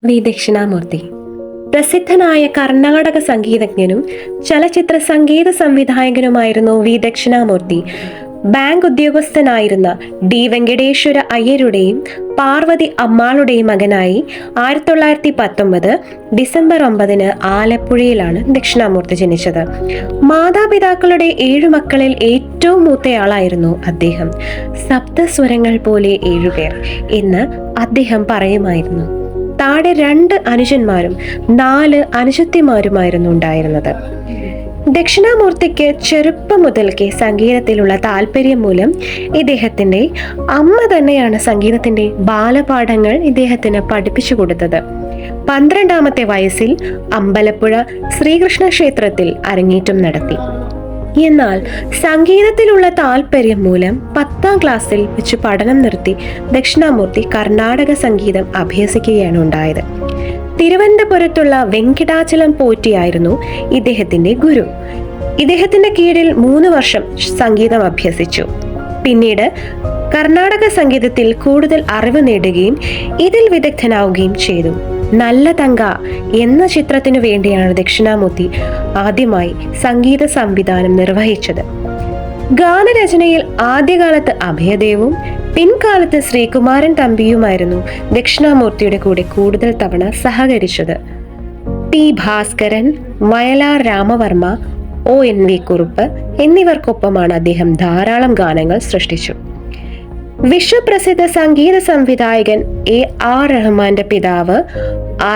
V Dakshinamurthy പ്രസിദ്ധനായ കർണാടക സംഗീതജ്ഞനും ചലച്ചിത്ര സംഗീത സംവിധായകനുമായിരുന്നു വി ദക്ഷിണാമൂർത്തി. ബാങ്ക് ഉദ്യോഗസ്ഥനായിരുന്ന ഡി വെങ്കടേശ്വര അയ്യരുടെയും പാർവതി അമ്മാളുടെയും മകനായി 1919 ഡിസംബർ 9 ആലപ്പുഴയിലാണ് ദക്ഷിണാമൂർത്തി ജനിച്ചത്. മാതാപിതാക്കളുടെ 7 മക്കളിൽ ഏറ്റവും മൂത്തയാളായിരുന്നു അദ്ദേഹം. സപ്തസ്വരങ്ങൾ പോലെ 7 പേർ എന്ന് അദ്ദേഹം പറയുമായിരുന്നു. താഴെ 2 അനുജന്മാരും 4 അനുജത്തിമാരുമായിരുന്നു ഉണ്ടായിരുന്നത്. ദക്ഷിണാമൂർത്തിക്ക് ചെറുപ്പം മുതൽക്കേ സംഗീതത്തിലുള്ള താല്പര്യം മൂലം ഇദ്ദേഹത്തിന്റെ അമ്മ തന്നെയാണ് സംഗീതത്തിന്റെ ബാലപാഠങ്ങൾ ഇദ്ദേഹത്തിന് പഠിപ്പിച്ചു കൊടുത്തത്. 12ാമത്തെ വയസ്സിൽ അമ്പലപ്പുഴ ശ്രീകൃഷ്ണ ക്ഷേത്രത്തിൽ അരങ്ങേറ്റം നടത്തി. എന്നാൽ സംഗീതത്തിലുള്ള താല്പര്യം മൂലം 10ാം ക്ലാസ്സിൽ വെച്ച് പഠനം നിർത്തി ദക്ഷിണാമൂർത്തി കർണാടക സംഗീതം അഭ്യസിക്കുകയാണ് ഉണ്ടായത്. തിരുവനന്തപുരത്തുള്ള വെങ്കിടാചലം പോറ്റിയായിരുന്നു ഇദ്ദേഹത്തിന്റെ ഗുരു. ഇദ്ദേഹത്തിന്റെ കീഴിൽ 3 വർഷം സംഗീതം അഭ്യസിച്ചു. പിന്നീട് കർണാടക സംഗീതത്തിൽ കൂടുതൽ അറിവ് നേടുകയും ഇതിൽ വിദഗ്ധനാവുകയും ചെയ്തു. നല്ല തങ്ക എന്ന ചിത്രത്തിനു വേണ്ടിയാണ് ദക്ഷിണാമൂർത്തി ആദ്യമായി സംഗീത സംവിധാനം നിർവഹിച്ചത്. ഗാനരചനയിൽ ആദ്യകാലത്ത് അഭയദേവും പിൻകാലത്ത് ശ്രീകുമാരൻ തമ്പിയുമായിരുന്നു ദക്ഷിണാമൂർത്തിയുടെ കൂടെ കൂടുതൽ തവണ സഹകരിച്ചത്. ടി ഭാസ്കരൻ, വയലാർ രാമവർമ്മ, ONV കുറുപ്പ് എന്നിവർക്കൊപ്പമാണ് അദ്ദേഹം ധാരാളം ഗാനങ്ങൾ സൃഷ്ടിച്ചു. വിശ്വപ്രസിദ്ധ സംഗീത സംവിധായകൻ AR റഹ്മാന്റെ പിതാവ്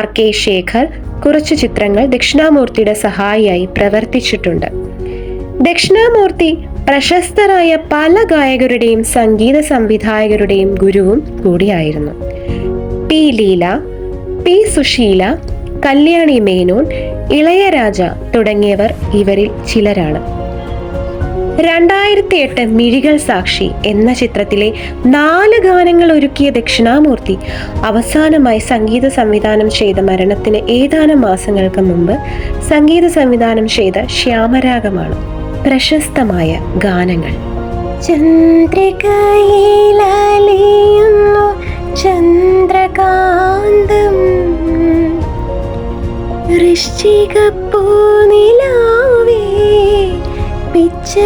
RK ശേഖർ കുറച്ചു ചിത്രങ്ങൾ ദക്ഷിണാമൂർത്തിയുടെ സഹായിയായി പ്രവർത്തിച്ചിട്ടുണ്ട്. ദക്ഷിണാമൂർത്തി പ്രശസ്തരായ പല ഗായകരുടെയും സംഗീത സംവിധായകരുടെയും ഗുരുവും കൂടിയായിരുന്നു. T ലീല, P സുശീല, കല്യാണി മേനോൻ, ഇളയരാജ തുടങ്ങിയവർ ഇവരിൽ ചിലരാണ്. 2008 മിഴികൾ സാക്ഷി എന്ന ചിത്രത്തിലെ 4 ഗാനങ്ങൾ ഒരുക്കിയ ദക്ഷിണാമൂർത്തി അവസാനമായി സംഗീത സംവിധാനം ചെയ്ത മരണത്തിന് ഏതാനും മാസങ്ങൾക്ക് മുമ്പ് സംഗീത സംവിധാനം ചെയ്ത ശ്യാമരാഗമാണ് പ്രശസ്തമായ ഗാനങ്ങൾ. ചന്ദ്രികയിലലിയുന്നു ചന്ദ്രകാന്തം, വൃശ്ചികപ്പൂനിലാവേ പിച്ചകപ്പൂനിലാവേ,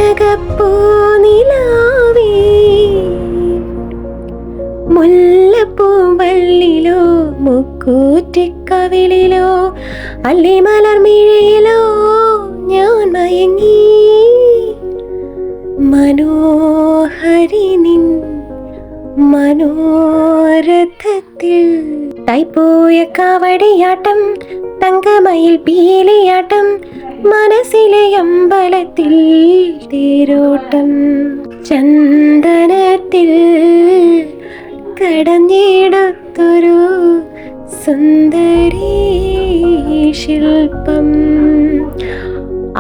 മുല്ലപ്പൂവള്ളിലോ മുക്കൂറ്റിക്കവിളിലോ അല്ലിമലർമിഴിയിലോ ഞാൻ മയങ്ങി, മനോഹരി നിൻ മനോരഥത്തിൽ. തൈപ്പൂയ കാവടിയാട്ടം, തങ്കമയിൽ പീലിയാട്ടം, മനസ്സിലെ അമ്പലത്തിൽ തേരോട്ടം, ചന്ദനത്തിൽ കടഞ്ഞെടുത്തൊരു സുന്ദരീ ശില്പം,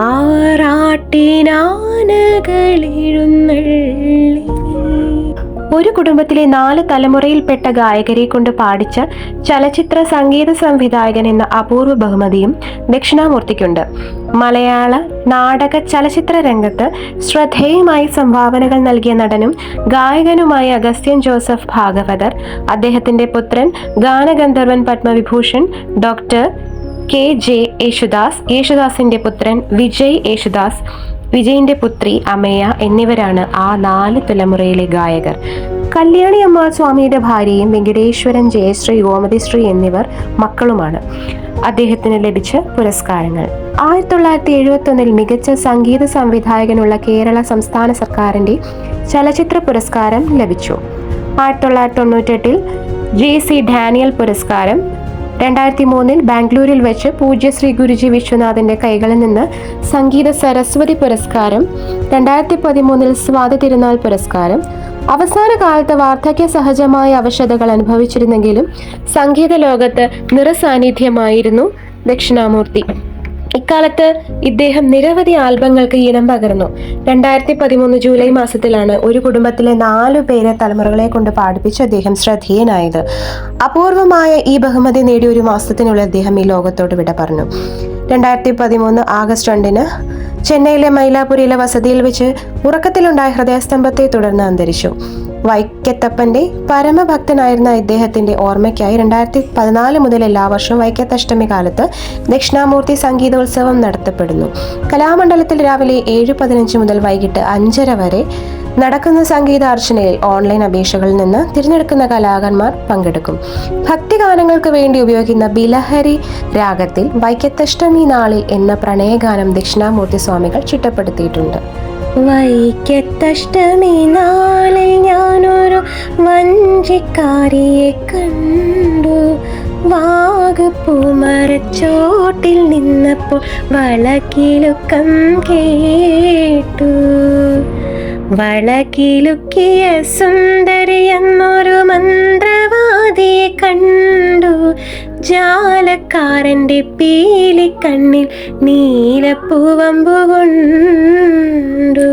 ആറാട്ടിനാനകളെഴുന്നള്ളി. ഒരു കുടുംബത്തിലെ 4 തലമുറയിൽപ്പെട്ട ഗായകരെ കൊണ്ട് പാടിച്ച ചലച്ചിത്ര സംഗീത സംവിധായകൻ എന്ന അപൂർവ ബഹുമതിയും ദക്ഷിണാമൂർത്തിക്കുണ്ട്. മലയാള നാടക ചലച്ചിത്ര രംഗത്ത് ശ്രദ്ധേയമായി സംഭാവനകൾ നൽകിയ നടനും ഗായകനുമായ അഗസ്ത്യൻ ജോസഫ് ഭാഗവതർ, അദ്ദേഹത്തിന്റെ പുത്രൻ ഗാനഗന്ധർവൻ പത്മവിഭൂഷൺ ഡോക്ടർ KJ യേശുദാസ്, യേശുദാസിന്റെ പുത്രൻ വിജയ് യേശുദാസ്, വിജയിന്റെ പുത്രി അമയ എന്നിവരാണ് ആ 4 തലമുറയിലെ ഗായകർ. കല്യാണി അമ്മ സ്വാമിയുടെ ഭാര്യയും വെങ്കടേശ്വരൻ, ജയശ്രീ, ഗോമതിശ്രീ എന്നിവർ മക്കളുമാണ്. അദ്ദേഹത്തിന് ലഭിച്ച പുരസ്കാരങ്ങൾ: 1971 മികച്ച സംഗീത സംവിധായകനുള്ള കേരള സംസ്ഥാന സർക്കാരിന്റെ ചലച്ചിത്ര പുരസ്കാരം ലഭിച്ചു. 1998 JC ഡാനിയൽ പുരസ്കാരം, 2003 ബാംഗ്ലൂരിൽ വെച്ച് പൂജ്യശ്രീ ഗുരുജി വിശ്വനാഥിന്റെ കൈകളിൽ നിന്ന് സംഗീത സരസ്വതി പുരസ്കാരം, 2013 സ്വാതി തിരുനാൾ പുരസ്കാരം. അവസാന കാലത്ത് വാർദ്ധക്യ സഹജമായ അവശതകൾ അനുഭവിച്ചിരുന്നെങ്കിലും സംഗീത ലോകത്ത് നിറസാന്നിധ്യമായിരുന്നു ദക്ഷിണാമൂർത്തി. ഇക്കാലത്ത് ഇദ്ദേഹം നിരവധി ആൽബങ്ങൾക്ക് ഈണം പകർന്നു. 2013 ജൂലൈ മാസത്തിലാണ് ഒരു കുടുംബത്തിലെ 4 പേരെ തലമുറകളെ കൊണ്ട് പാടിപ്പിച്ച് അദ്ദേഹം ശ്രദ്ധേയനായത്. അപൂർവമായ ഈ ബഹുമതി നേടി 1 മാസത്തിനുള്ളിൽ അദ്ദേഹം ഈ ലോകത്തോട് വിട പറഞ്ഞു. 2013 ആഗസ്റ്റ് 2 ചെന്നൈയിലെ മൈലാപുരിയിലെ വസതിയിൽ വെച്ച് ഉറക്കത്തിലുണ്ടായ ഹൃദയസ്തംഭത്തെ തുടർന്ന് അന്തരിച്ചു. വൈക്കത്തപ്പന്റെ പരമഭക്തനായിരുന്ന ഇദ്ദേഹത്തിന്റെ ഓർമ്മയ്ക്കായി 2014 മുതൽ എല്ലാ വർഷവും വൈക്കത്തഷ്ടമി കാലത്ത് ദക്ഷിണാമൂർത്തി സംഗീതോത്സവം നടത്തപ്പെടുന്നു. കലാമണ്ഡലത്തിൽ രാവിലെ 7:15 മുതൽ വൈകിട്ട് 5:30 വരെ നടക്കുന്ന സംഗീതാർച്ചനയിൽ ഓൺലൈൻ അപേക്ഷകളിൽ നിന്ന് തിരഞ്ഞെടുക്കുന്ന കലാകാരന്മാർ പങ്കെടുക്കും. ഭക്തിഗാനങ്ങൾക്ക് വേണ്ടി ഉപയോഗിക്കുന്ന ബിലഹരി രാഗത്തിൽ വൈക്കത്തഷ്ടമി നാളിൽ എന്ന പ്രണയഗാനം ദക്ഷിണാമൂർത്തി സ്വാമികൾ ചിട്ടപ്പെടുത്തിയിട്ടുണ്ട്. വൈക്കത്തഷ്ടമി നാളിൽ ഞാനൊരു വഞ്ചിക്കാരിയെ കണ്ടു, വാഗപ്പൂമരച്ചോട്ടിൽ നിന്നപ്പോൾ വളക്കിലുക്കം കേട്ടു. വളകിലുക്കിയ സുന്ദരി എന്നൊരു മന്ത്രവാദിയെ കണ്ടു, ജാലക്കാരന്റെ പീലിക്കണ്ണിൽ നീലപ്പൂവമ്പു കൊണ്ടു.